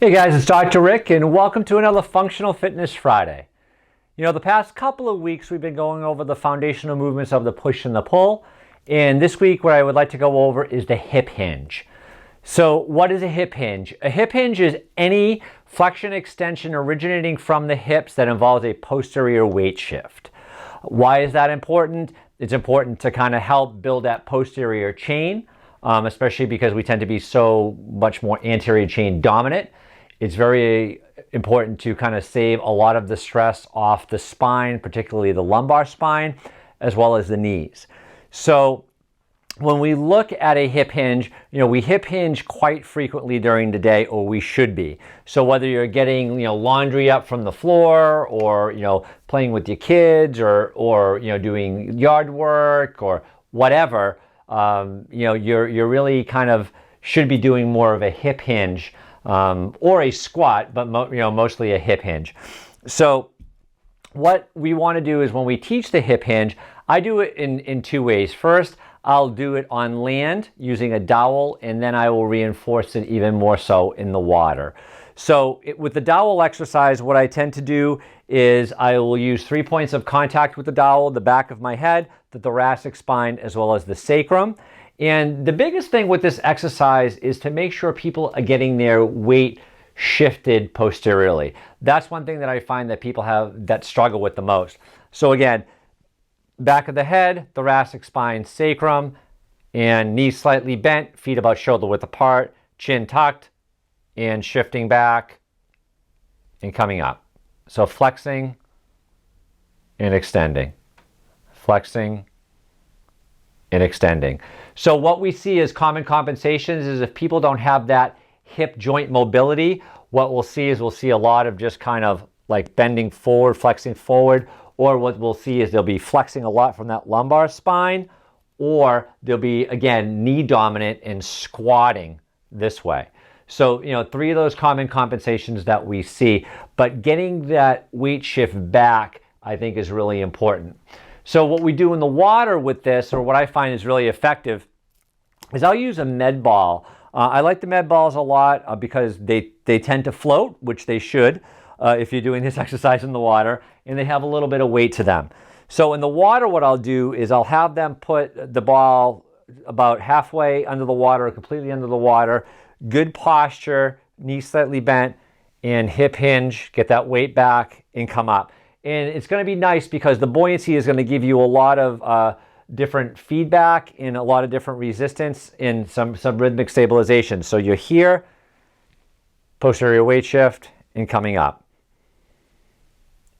Hey guys, it's Dr. Rick and welcome to another Functional Fitness Friday. You know, the past couple of weeks we've been going over the foundational movements of the push and the pull, and this week what I would like to go over is the hip hinge. So what is a hip hinge? A hip hinge is any flexion extension originating from the hips that involves a posterior weight shift. Why is that important? It's important to kind of help build that posterior chain, especially because we tend to be so much more anterior chain dominant. It's very important to kind of save a lot of the stress off the spine, particularly the lumbar spine, as well as the knees. So when we look at a hip hinge, you know, we hip hinge quite frequently during the day, or we should be. So whether you're getting, laundry up from the floor, or, playing with your kids, or doing yard work or whatever, you're really kind of should be doing more of a hip hinge. Or a squat, but mostly a hip hinge. So what we want to do is when we teach the hip hinge, I do it in two ways. First, I'll do it on land using a dowel, and then I will reinforce it even more so in the water. So with the dowel exercise, what I tend to do is I will use 3 points of contact with the dowel: the back of my head, the thoracic spine, as well as the sacrum. And the biggest thing with this exercise is to make sure people are getting their weight shifted posteriorly. That's one thing that I find that people have that struggle with the most. So again, back of the head, thoracic spine, sacrum, and knees slightly bent, feet about shoulder width apart, chin tucked, and shifting back and coming up. So flexing and extending, flexing and extending. So what we see as common compensations is if people don't have that hip joint mobility, what we'll see is a lot of just kind of like bending forward, flexing forward, or what we'll see is they'll be flexing a lot from that lumbar spine, or they'll be, again, knee dominant and squatting this way. So, 3 of those common compensations that we see, but getting that weight shift back, I think, is really important. So what we do in the water with this, or what I find is really effective, is I'll use a med ball. I like the med balls a lot because they tend to float, which they should if you're doing this exercise in the water, and they have a little bit of weight to them. So in the water, what I'll do is I'll have them put the ball about halfway under the water, or completely under the water, good posture, knees slightly bent, and hip hinge, get that weight back and come up. And it's going to be nice because the buoyancy is going to give you a lot of different feedback and a lot of different resistance and some rhythmic stabilization. So you're here, posterior weight shift, and coming up.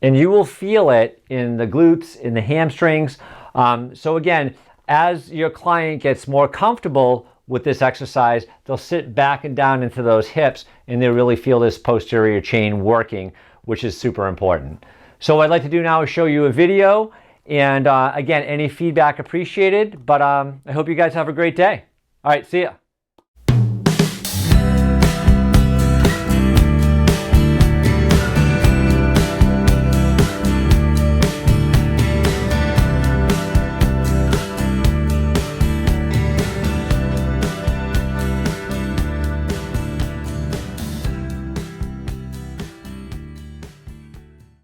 And you will feel it in the glutes, in the hamstrings. So again, as your client gets more comfortable with this exercise, they'll sit back and down into those hips, and they really feel this posterior chain working, which is super important. So what I'd like to do now is show you a video, and again, any feedback appreciated, but I hope you guys have a great day. All right, see ya.